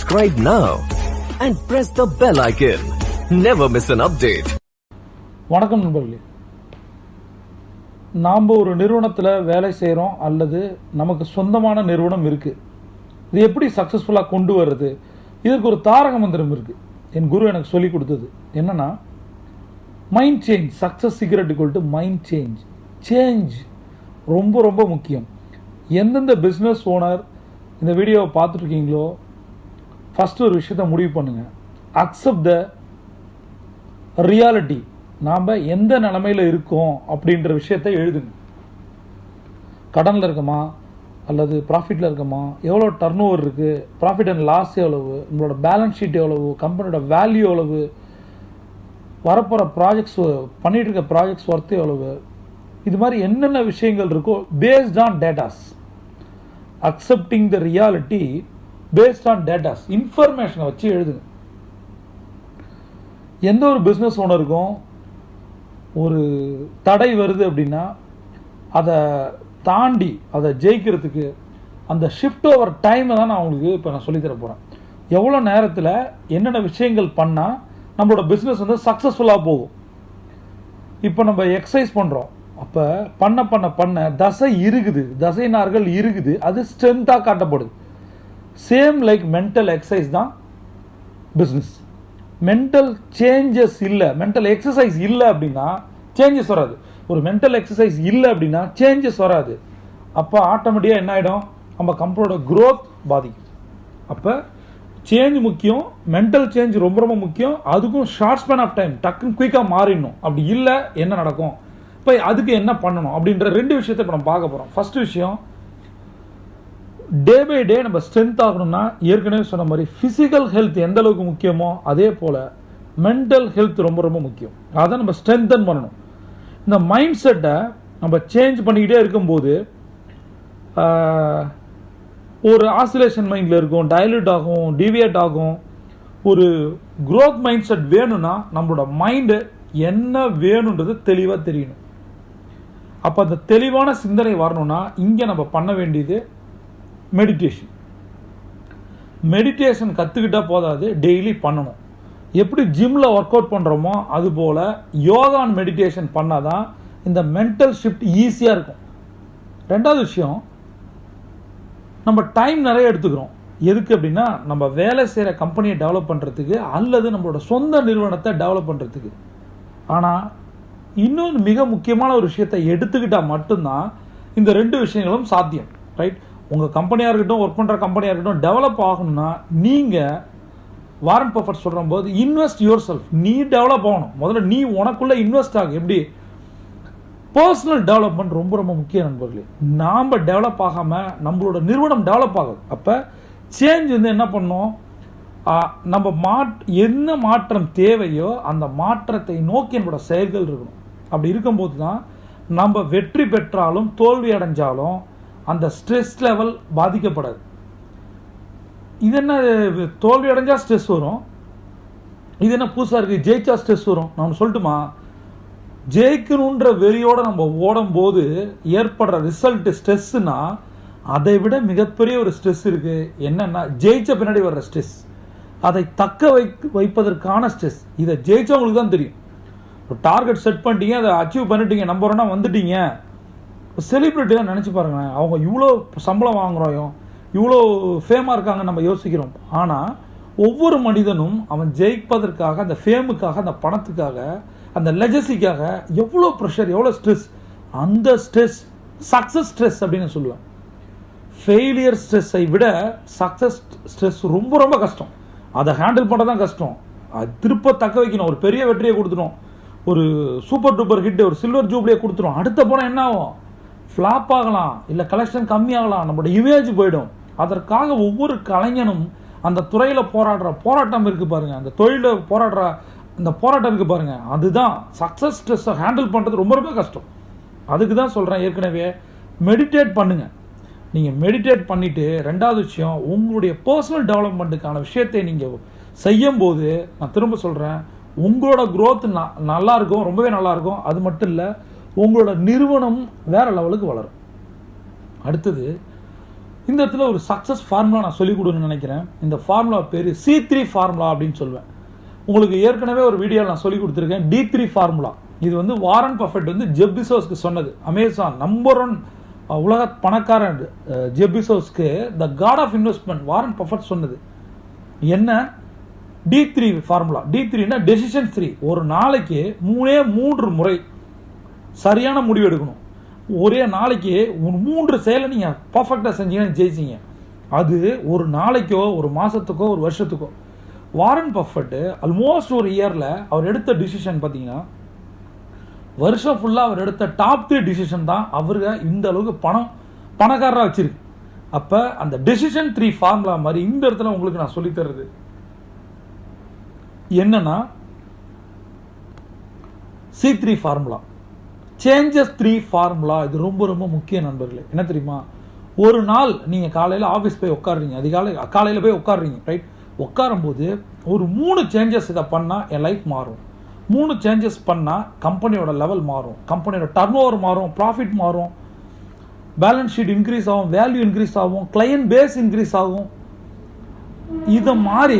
Subscribe now and press the bell icon. Never miss an update. வணக்கம் நண்பர்களே. நாம் ஒரு நிறுவனத்தில் வேலை செய்கிறோம் அல்லது நமக்கு சொந்தமான நிறுவனம் இருக்குது. இது எப்படி சக்ஸஸ்ஃபுல்லாக கொண்டு வர்றது? இதற்கு ஒரு தாரக மந்திரம் இருக்குது. என் குரு எனக்கு சொல்லி கொடுத்தது என்னென்னா, mind change. Success secret equal to mind change. Change ரொம்ப ரொம்ப முக்கியம். எந்தெந்த பிஸ்னஸ் ஓனர் இந்த வீடியோவை பார்த்துட்ருக்கீங்களோ, ஃபஸ்ட்டு ஒரு விஷயத்தை முடிவு பண்ணுங்கள். Accept the reality. நாம் எந்த நிலமையில் இருக்கோம் அப்படின்ற விஷயத்தை எழுதுங்க. கடனில் இருக்கோமா அல்லது ப்ராஃபிட்டில் இருக்கோமா, எவ்வளோ டர்ன் ஓவர் இருக்குது, ப்ராஃபிட் அண்ட் லாஸ் எவ்வளவு, நம்மளோட பேலன்ஸ் ஷீட் எவ்வளவு, கம்பெனியோட வேல்யூ எவ்வளவு, வரப்போகிற ப்ராஜெக்ட்ஸ், பண்ணிகிட்டு இருக்க ப்ராஜெக்ட்ஸ் ஒர்த்து எவ்வளவு, இது மாதிரி என்னென்ன விஷயங்கள் இருக்கோ based on datas. Accepting the reality based on datas. இன்ஃபர்மேஷனை வச்சு எழுதுங்க. எந்த ஒரு பிஸ்னஸ் ஓனருக்கும் ஒரு தடை வருது அப்படின்னா அதை தாண்டி அதை ஜெயிக்கிறதுக்கு அந்த ஷிஃப்ட் ஓவர் டைமை தான் நான் உங்களுக்கு இப்போ நான் சொல்லித்தர போகிறேன். எவ்வளோ நேரத்தில் என்னென்ன விஷயங்கள் பண்ணால் நம்மளோட பிஸ்னஸ் வந்து சக்ஸஸ்ஃபுல்லாக போகும். இப்போ நம்ம எக்ஸசைஸ் பண்ணுறோம். அப்போ பண்ண பண்ண பண்ண தசை இருக்குது, தசை நார்கள் இருக்குது, அது ஸ்ட்ரென்த்தாக காட்டப்படுது. சேம் லைக் மென்டல் எக்ஸசைஸ் தான் பிஸ்னஸ். மென்டல் சேஞ்சஸ் இல்லை, மென்டல் எக்ஸசைஸ் இல்லை அப்படின்னா சேஞ்சஸ் வராது. ஒரு மென்டல் எக்ஸசைஸ் இல்லை அப்படின்னா சேஞ்சஸ் வராது. அப்போ ஆட்டோமேட்டிக்காக என்ன ஆகிடும், நம்ம கம்பெனியோட க்ரோத் பாதிக்கும். அப்போ சேஞ்ச் முக்கியம், மென்டல் சேஞ்ச் ரொம்ப ரொம்ப முக்கியம். அதுக்கும் ஷார்ட் ஸ்பேன் ஆஃப் டைம், டக்குன்னு குயிக்காக மாறிடணும். அப்படி இல்லை என்ன நடக்கும், இப்போ அதுக்கு என்ன பண்ணணும் அப்படின்ற ரெண்டு விஷயத்தை இப்போ நம்ம பார்க்க போகிறோம். ஃபர்ஸ்ட் விஷயம், டே பை டே நம்ம ஸ்ட்ரென்த் ஆகணும்னா ஏற்கனவே சொன்ன மாதிரி ஃபிசிக்கல் ஹெல்த் எந்த அளவுக்கு முக்கியமோ அதே போல் மென்டல் ஹெல்த் ரொம்ப ரொம்ப முக்கியம். அதை நம்ம ஸ்ட்ரென்தன் பண்ணணும். இந்த மைண்ட் செட்டை நம்ம சேஞ்ச் பண்ணிக்கிட்டே இருக்கும்போது ஒரு ஆசிலேஷன் மைண்டில் இருக்கும், டைல்யூட் ஆகும், டிவியேட் ஆகும். ஒரு க்ரோத் மைண்ட் செட் வேணும்னா நம்மளோட மைண்டு என்ன வேணுன்றது தெளிவாக தெரியணும். அப்போ அந்த தெளிவான சிந்தனை வரணும்னா இங்கே நம்ம பண்ண வேண்டியது மெடிடேஷன். மெடிடேஷன் கற்றுக்கிட்டா போதாது, டெய்லி பண்ணணும். எப்படி ஜிம்மில் ஒர்க் அவுட் பண்ணுறோமோ அதுபோல் யோகா அண்ட் மெடிடேஷன் பண்ணால் தான் இந்த மென்டல் ஷிஃப்ட் ஈஸியாக இருக்கும். ரெண்டாவது விஷயம், நம்ம டைம் நிறைய எடுத்துக்கிறோம். எதுக்கு அப்படின்னா நம்ம வேலை செய்கிற கம்பெனியை டெவலப் பண்ணுறதுக்கு அல்லது நம்மளோட சொந்த நிறுவனத்தை டெவலப் பண்ணுறதுக்கு. ஆனால் இன்னொன்று மிக முக்கியமான ஒரு விஷயத்தை எடுத்துக்கிட்டால் மட்டும்தான் இந்த ரெண்டு விஷயங்களும் சாத்தியம். ரைட்? உங்கள் கம்பெனியாக இருக்கட்டும், ஒர்க் பண்ணுற கம்பெனியாக இருக்கட்டும், டெவலப் ஆகணும்னா நீங்கள் வாரன் பஃபெட் சொல்கிற போது இன்வெஸ்ட் யுவர் செல்ஃப். நீ டெவலப் ஆகணும். முதல்ல நீ உனக்குள்ளே இன்வெஸ்ட் ஆகும். எப்படி? பர்சனல் டெவலப்மெண்ட் ரொம்ப ரொம்ப முக்கியம் நண்பர்களே. நாம் டெவலப் ஆகாமல் நம்மளோட நிறுவனம் டெவலப் ஆகுது. அப்போ சேஞ்ச் வந்து என்ன பண்ணணும், நம்ம என்ன மாற்றம் தேவையோ அந்த மாற்றத்தை நோக்கி நம்மளோட செயல்கள் இருக்கணும். அப்படி இருக்கும்போது தான் நம்ம வெற்றி பெற்றாலும் தோல்வி அடைஞ்சாலும் அந்த ஸ்ட்ரெஸ் லெவல் பாதிக்கப்படாது. இது என்ன, தோல்வி அடைஞ்சால் ஸ்ட்ரெஸ் வரும், இது என்ன புதுசாக இருக்குது, ஜெயிச்சா ஸ்ட்ரெஸ் வரும். நான் சொல்லட்டுமா, ஜெயிக்கணுன்ற வெறியோடு நம்ம ஓடும்போது ஏற்படுற ரிசல்ட் ஸ்ட்ரெஸ்ஸுனா அதை விட மிகப்பெரிய ஒரு ஸ்ட்ரெஸ் இருக்குது. என்னென்னா ஜெயிச்ச பின்னாடி வர்ற ஸ்ட்ரெஸ், அதை தக்க வைப்பதற்கான ஸ்ட்ரெஸ். இதை ஜெயிச்சவங்களுக்கு தான் தெரியும். ஒரு டார்கெட் செட் பண்ணிட்டீங்க, அதை அச்சீவ் பண்ணிட்டீங்க, நம்பர் ஒன்னா வந்துட்டீங்க. செலிப்ரிட்டிலாம் நினச்சி பாருங்களேன், அவங்க இவ்வளோ சம்பளம் வாங்குறோம், இவ்வளோ ஃபேமாக இருக்காங்க நம்ம யோசிக்கிறோம். ஆனால் ஒவ்வொரு மனிதனும் அவன் ஜெயிப்பதற்காக, அந்த ஃபேமுக்காக, அந்த பணத்துக்காக, அந்த லெஜசிக்காக எவ்வளோ ப்ரெஷர், எவ்வளோ ஸ்ட்ரெஸ். அந்த ஸ்ட்ரெஸ் சக்ஸஸ் ஸ்ட்ரெஸ் அப்படின்னு சொல்லுவேன். ஃபெயிலியர் ஸ்ட்ரெஸ்ஸை விட சக்ஸஸ் ஸ்ட்ரெஸ் ரொம்ப ரொம்ப கஷ்டம். அதை ஹேண்டில் பண்ண தான் கஷ்டம். அது திருப்ப தக்க வைக்கணும். ஒரு பெரிய வெற்றியை கொடுத்துடும், ஒரு சூப்பர் டூப்பர் ஹிட், ஒரு சில்வர் ஜூப்ளியை கொடுத்துரும். அடுத்த படம் என்ன ஆகும், ஃப்ளாப் ஆகலாம், இல்லை கலெக்ஷன் கம்மியாகலாம், நம்மளோட இமேஜ் போயிடும். அதற்காக ஒவ்வொரு கலைஞனும் அந்த துறையில் போராடுற போராட்டம் இருக்குது பாருங்கள், அந்த தொழிலில் போராடுற அந்த போராட்டம் இருக்குது பாருங்கள், அதுதான் சக்ஸஸ் ஸ்ட்ரெஸ்ஸை ஹேண்டில் பண்ணுறது ரொம்ப ரொம்ப கஷ்டம். அதுக்கு தான் சொல்கிறேன், ஏற்கனவே மெடிடேட் பண்ணுங்கள். நீங்கள் மெடிடேட் பண்ணிவிட்டு ரெண்டாவது விஷயம், உங்களுடைய பர்சனல் டெவலப்மெண்ட்டுக்கான விஷயத்தை நீங்கள் செய்யும்போது, நான் திரும்ப சொல்கிறேன், உங்களோட க்ரோத் நல்லாயிருக்கும், ரொம்பவே நல்லாயிருக்கும். அது மட்டும் இல்லை, உங்களோட நிறுவனம் வேறு லெவலுக்கு வளரும். அடுத்தது, இந்த இடத்துல ஒரு சக்ஸஸ் ஃபார்முலா நான் சொல்லிக் கொடுன்னு நினைக்கிறேன். இந்த ஃபார்முலா பேர் C3 ஃபார்முலா அப்படின்னு சொல்லுவேன். உங்களுக்கு ஏற்கனவே ஒரு வீடியோவில் நான் சொல்லி கொடுத்துருக்கேன் D3 ஃபார்முலா. இது வந்து வாரன் பஃபெட் வந்து ஜெப் பெசோஸ்க்கு சொன்னது. அமேசான் நம்பர் 1 உலக பணக்காரன் ஜெப் பெசோஸ்க்கு the god of investment Warren Buffett சொன்னது. என்ன D3 ஃபார்முலா? D3னா டெசிஷன் 3. ஒரு நாளைக்கு 3 முறை சரியான முடிவு எடுக்கணும். ஒரே நாளைக்கு 3 செயலை நீங்கள் பர்ஃபெக்டாக செஞ்சீங்கன்னு ஜெயிச்சிங்க. அது ஒரு நாளைக்கோ ஒரு மாதத்துக்கோ ஒரு வருஷத்துக்கோ. வாரன் பஃபெட்டு ஆல்மோஸ்ட் ஒரு இயரில் அவர் எடுத்த டிசிஷன் பார்த்தீங்கன்னா வருஷம் ஃபுல்லாக அவர் எடுத்த டாப் 3 டிசிஷன் தான் அவருக்கு இந்த அளவுக்கு பணக்காரராக வச்சிருக்கு. அப்போ அந்த டெசிஷன் 3 ஃபார்முலா மாதிரி இந்த இடத்துல உங்களுக்கு நான் சொல்லித்தர்றது என்னன்னா C3 ஃபார்முலா, சேஞ்சஸ் 3 ஃபார்முலா. இது ரொம்ப ரொம்ப முக்கிய நண்பர்களே. என்ன தெரியுமா, ஒரு நாள் நீங்கள் காலையில் ஆஃபீஸ் போய் உட்காடுறீங்க, காலையில் போய் உட்காடுறீங்க, ரைட்? உட்காரும்போது ஒரு 3 சேஞ்சஸ் இதை பண்ணால் என் லைஃப் மாறும், 3 சேஞ்சஸ் பண்ணால் கம்பெனியோட லெவல் மாறும், கம்பெனியோட டர்ன் ஓவர் மாறும், ப்ராஃபிட் மாறும், பேலன்ஸ் ஷீட் இன்க்ரீஸ் ஆகும், வேல்யூ இன்க்ரீஸ் ஆகும், கிளையன்ட் பேஸ் இன்க்ரீஸ் ஆகும். இதை மாதிரி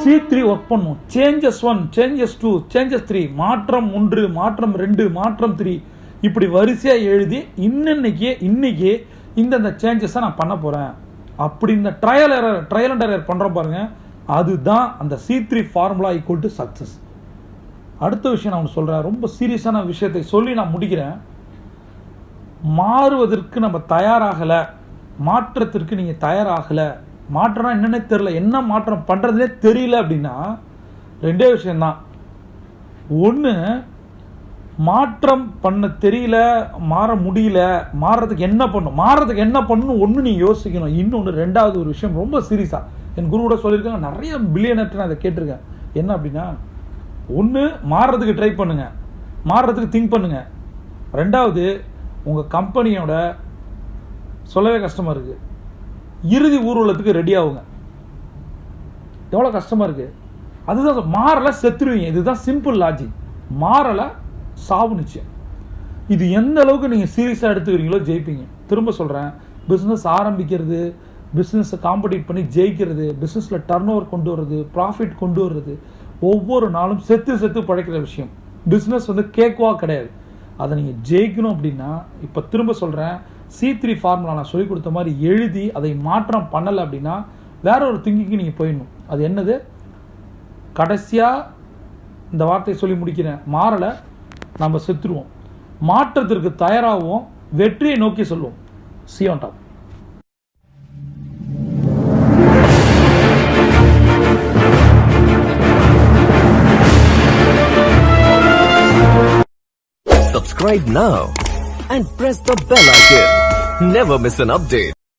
C3 ஒர்க் பண்ணும். சேஞ்சஸ் 1, சேஞ்சஸ் 2, சேஞ்சஸ் 3, மாற்றம் 1, மாற்றம் 2, மாற்றம் 3, இப்படி வரிசையாக எழுதி இன்னைக்கு இந்த சேஞ்சஸை நான் பண்ண போகிறேன் அப்படி இந்த ட்ரையல் அண்ட் எரர் பண்ணுறோம் பாருங்க. அதுதான் அந்த C3 formula equal to success. அடுத்த விஷயம் நான் சொல்கிறேன், ரொம்ப சீரியஸான விஷயத்தை சொல்லி நான் முடிக்கிறேன். மாறுவதற்கு நம்ம தயாராகலை, மாற்றத்திற்கு நீங்கள் தயாராகலை, மாற்றம்னா என்னன்னே தெரியல, என்ன மாற்றம் பண்ணுறதுனே தெரியல அப்படின்னா 2 விஷயம்தான். ஒன்று, மாற்றம் பண்ண தெரியல, மாற முடியல, மாறுறதுக்கு என்ன பண்ணணும் ஒன்று நீங்கள் யோசிக்கணும். இன்னொன்று, 2வது ஒரு விஷயம் ரொம்ப சீரியஸாக என் குரு கூட சொல்லியிருக்காங்க, நிறைய பில்லியனர்ட்ட நான் அதை கேட்டிருக்கேன். என்ன அப்படின்னா, ஒன்று மாறுறதுக்கு ட்ரை பண்ணுங்க, மாறுறதுக்கு திங்க் பண்ணுங்க. 2வது, உங்கள் கம்பெனியோட சொல்லவே கஷ்டமாக இருக்குது, இறுதி ஊர்வலத்துக்கு ரெடி ஆகுங்க. எவ்வளோ கஷ்டமாக இருக்குது, அதுதான் மாறலை செத்துருவீங்க. இதுதான் சிம்பிள் லாஜிக். மாறலை சாவு நிச்சயம். இது எந்த அளவுக்கு நீங்கள் சீரியஸாக எடுத்துக்கிறீங்களோ ஜெயிப்பீங்க. திரும்ப சொல்கிறேன், பிஸ்னஸ் ஆரம்பிக்கிறது, பிஸ்னஸை காம்படிட் பண்ணி ஜெயிக்கிறது, பிஸ்னஸில் டர்ன் ஓவர் கொண்டு வர்றது, ப்ராஃபிட் கொண்டு வர்றது, ஒவ்வொரு நாளும் செத்து பழைக்கிற விஷயம். பிஸ்னஸ் வந்து கேக்குவா கிடையாது. அதை நீங்கள் ஜெயிக்கணும் அப்படின்னா, இப்போ திரும்ப சொல்கிறேன், C3 ஃபார்முலா நான் சொல்லிக் கொடுத்த மாதிரி எழுதி அதை மாற்றம் பண்ணலை அப்படின்னா வேற ஒரு திங்கிங்க்கு நீங்கள் போயிடணும். அது என்னது? கடைசியாக இந்த வார்த்தையை சொல்லி முடிக்கிறேன், மாறலை நம்ம செத்துருவோம், மாற்றத்திற்கு தயாராகவும் வெற்றியை நோக்கி சொல்லுவோம். See you on top. Subscribe now and press the bell icon. Never miss an update.